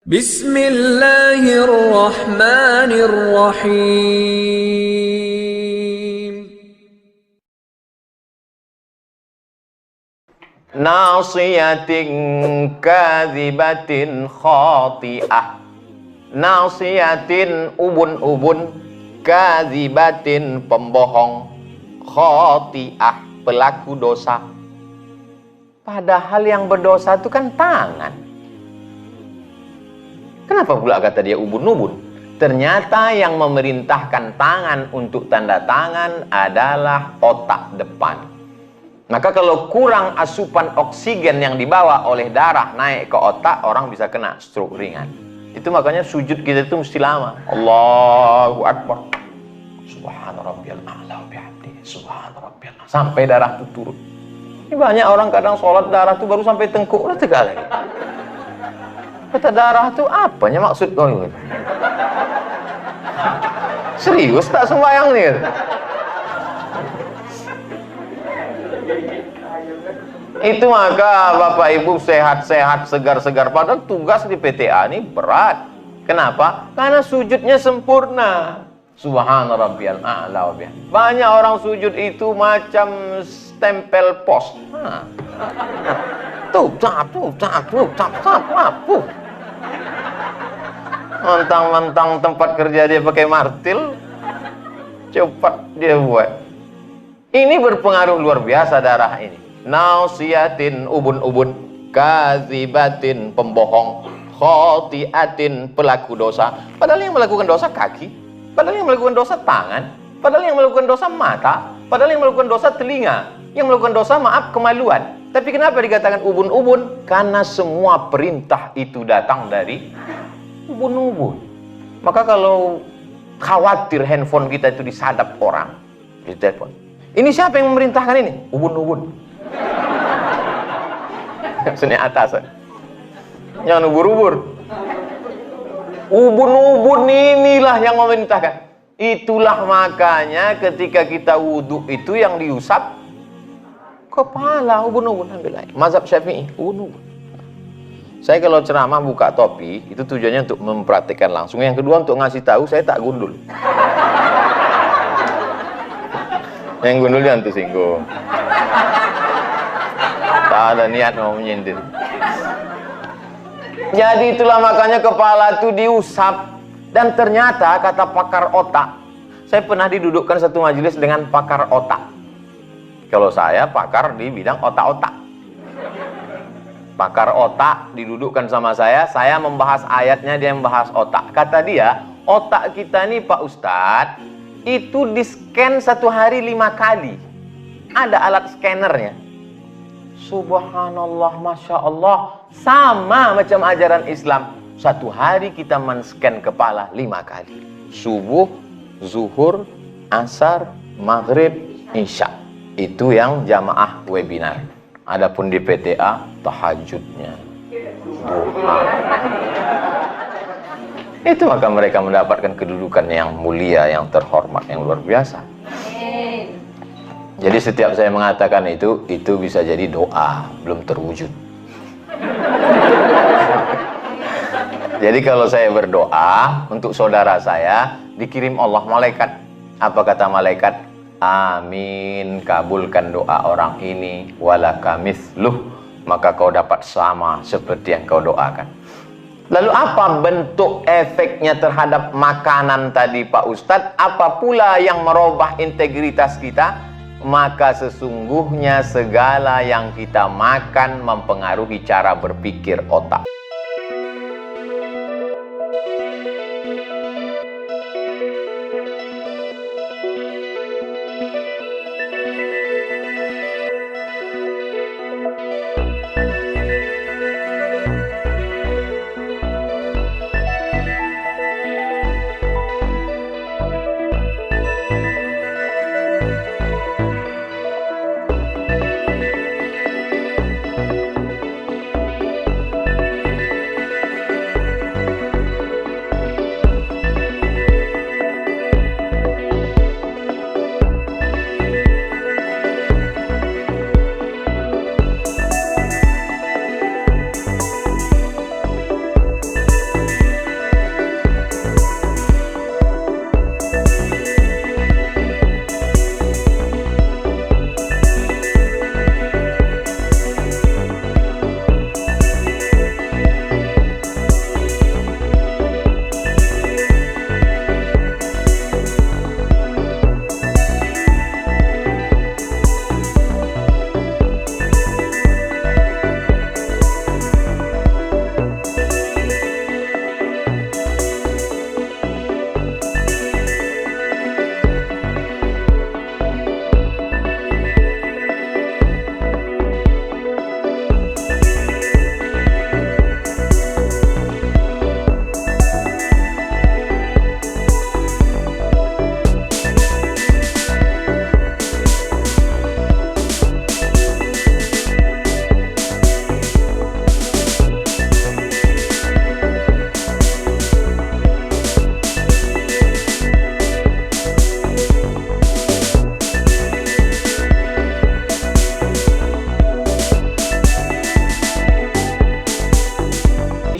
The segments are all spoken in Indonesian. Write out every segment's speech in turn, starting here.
Bismillahirrahmanirrahim. Nasiyatin kadzibatin khati'ah. Nasiyatin ubun-ubun, kadzibatin pembohong, khati'ah pelaku dosa. Padahal yang berdosa itu kan tangan. Kenapa pula kata dia ubun-ubun? Ternyata yang memerintahkan tangan untuk tanda tangan adalah otak depan. Maka kalau kurang asupan oksigen yang dibawa oleh darah naik ke otak, orang bisa kena stroke ringan. Itu makanya sujud kita itu mesti lama. Allahu Akbar. Subhana rabbiyal a'la wa bihamdihi. Subhana rabbiyal a'la. Sampai darah itu turun. Ini banyak orang kadang sholat darah itu baru sampai tengkuk udah tegak lagi. Kata darah itu apanya maksud kau ini? Serius tak sembahyang nih? Itu maka Bapak Ibu sehat-sehat, segar-segar. Padahal tugas di PTA ini berat. Kenapa? Karena sujudnya sempurna. Subhana rabbiyal a'la wa bihamdihi. Banyak orang sujud itu macam stempel pos. Tuh, mentang-mentang tempat kerja dia pakai martil, cepat dia buat. Ini berpengaruh luar biasa darah ini. Nasiyatin ubun-ubun, kadzibatin pembohong, khati'atin pelaku dosa. Padahal yang melakukan dosa kaki, padahal yang melakukan dosa tangan, padahal yang melakukan dosa mata, padahal yang melakukan dosa telinga, yang melakukan dosa maaf kemaluan. Tapi kenapa dikatakan ubun-ubun? Karena semua perintah itu datang dari ubun-ubun. Maka kalau khawatir handphone kita itu disadap orang, ditelepon. Ini siapa yang memerintahkan ini? Ubun-ubun. Sini atas. Jangan ubur-ubur. Ubun-ubun inilah yang memerintahkan. Itulah makanya ketika kita wudhu itu yang diusap kepala ubun-ubun. Ambil air. Mazhab Syafi'i, ubun-ubun. Saya kalau ceramah buka topi, itu tujuannya untuk mempraktikkan langsung. Yang kedua untuk ngasih tahu, saya tak gundul. Yang gundul jangan tersinggung. Tak ada niat mau menyindir. Jadi itulah makanya kepala itu diusap. Dan ternyata kata pakar otak, saya pernah didudukkan satu majelis dengan pakar otak. Kalau saya pakar di bidang otak-otak. Pakar otak didudukkan sama saya membahas ayatnya, dia membahas otak. Kata dia, otak kita nih Pak Ustadz, itu di-scan satu hari 5 kali. Ada alat scannernya. Subhanallah, Masya Allah. Sama macam ajaran Islam. Satu hari kita men-scan kepala 5 kali. Subuh, zuhur, asar, maghrib, isya. Itu yang jamaah webinar. Adapun di PTA, tahajudnya, duha. Itu maka mereka mendapatkan kedudukan yang mulia, yang terhormat, yang luar biasa. Jadi setiap saya mengatakan itu bisa jadi doa, belum terwujud. Jadi kalau saya berdoa untuk saudara saya, dikirim Allah malaikat. Apa kata malaikat? Amin, kabulkan doa orang ini, walaka mithluh, maka kau dapat sama seperti yang kau doakan. Lalu apa bentuk efeknya terhadap makanan tadi Pak Ustadz? Apa pula yang merubah integritas kita? Maka sesungguhnya segala yang kita makan mempengaruhi cara berpikir otak.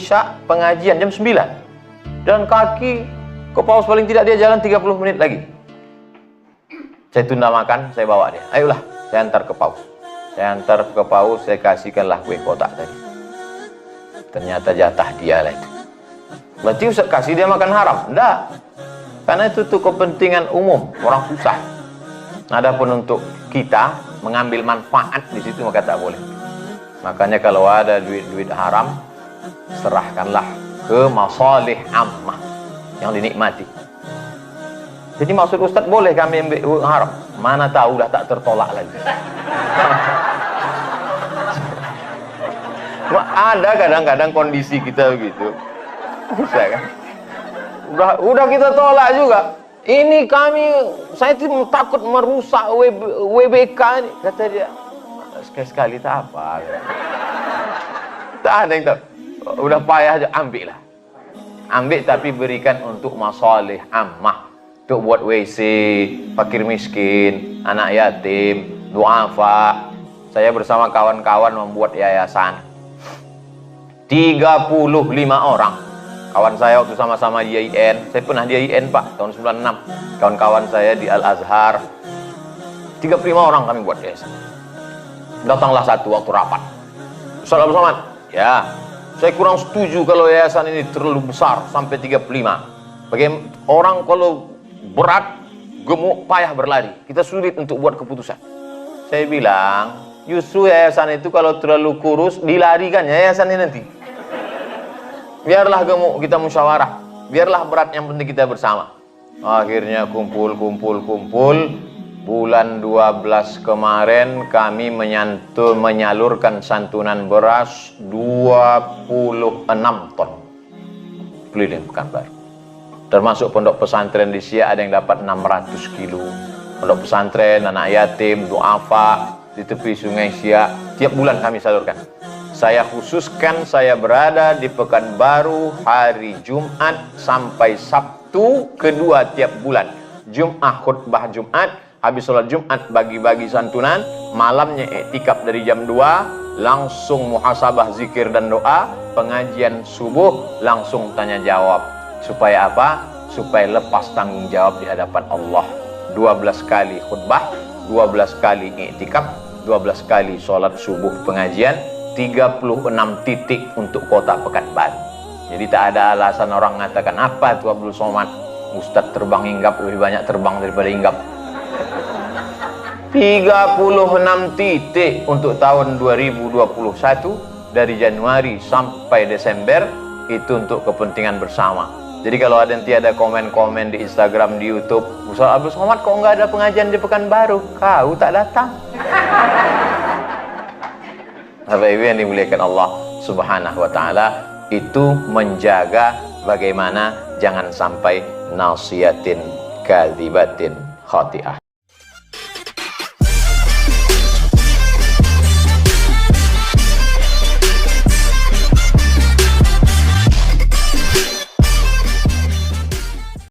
Isya pengajian jam 9. Dan kaki ke paus paling tidak dia jalan 30 menit lagi. Saya tunda makan, saya bawa dia. Ayolah, saya antar ke paus. Saya antar ke paus, saya kasihkanlah kue kotak tadi. Ternyata jatah dia lah itu. Berarti Ustaz kasih dia makan haram? Enggak. Karena itu tuh kepentingan umum, orang susah. Adapun untuk kita mengambil manfaat di situ maka tak boleh. Makanya kalau ada duit-duit haram, serahkanlah ke masalih ammah yang dinikmati. Jadi maksud Ustaz boleh kami ambil uang haram? Mana tahu dah tak tertolak lagi. Ada kadang-kadang kondisi kita begitu. Bisa kan? Udah kita tolak juga. Ini saya takut merusak WBK ini. Kata dia, sekali-sekali tak apa. Tak ada yang tahu. Udah payah aja, ambil lah. Ambil tapi berikan untuk masalih ammah. Untuk buat WC, fakir miskin, anak yatim, duafa. Saya bersama kawan-kawan membuat yayasan. 35 orang. Kawan saya waktu sama-sama di IAIN, saya pernah di IAIN Pak, tahun 96. Kawan-kawan saya di Al-Azhar. 35 orang kami buat yayasan. Datanglah satu waktu rapat. Ustaz Abdul Somad, ya, saya kurang setuju kalau yayasan ini terlalu besar sampai 35. Bagaimana orang kalau berat, gemuk, payah berlari, kita sulit untuk buat keputusan. Saya bilang, justru yayasan itu kalau terlalu kurus, dilarikan yayasan ini nanti. Biarlah gemuk, kita musyawarah. Biarlah berat, yang penting kita bersama. Akhirnya kumpul. Bulan 12 kemarin kami menyalurkan santunan beras 26 ton. Keliling Pekanbaru. Termasuk pondok pesantren di Siak ada yang dapat 600 kilo. Pondok pesantren, anak yatim, duafa di tepi sungai Siak. Tiap bulan kami salurkan. Saya khususkan saya berada di Pekanbaru hari Jumat sampai Sabtu kedua tiap bulan. Jumat khutbah Jumat, habis sholat Jumat bagi-bagi santunan, malamnya iktikaf dari jam 2, langsung muhasabah zikir dan doa, pengajian subuh, langsung tanya jawab. Supaya apa? Supaya lepas tanggung jawab di hadapan Allah. 12 kali khutbah, 12 kali iktikaf, 12 kali sholat subuh pengajian, 36 titik untuk kota Pekanbaru. Jadi tak ada alasan orang mengatakan apa itu Abdul Somad, Ustadz terbang hinggap, lebih banyak terbang daripada hinggap. 36 titik untuk tahun 2021 dari Januari sampai Desember itu untuk kepentingan bersama. Jadi kalau ada yang tiada komen-komen di Instagram, di YouTube, Ustadz Abdul Somad kok nggak ada pengajian di Pekanbaru? Kau tak datang. Bapak Ibu yang dimuliakan Allah Subhanahu wa taala, itu menjaga bagaimana jangan sampai nasiyatin kadzibatin khati'ah.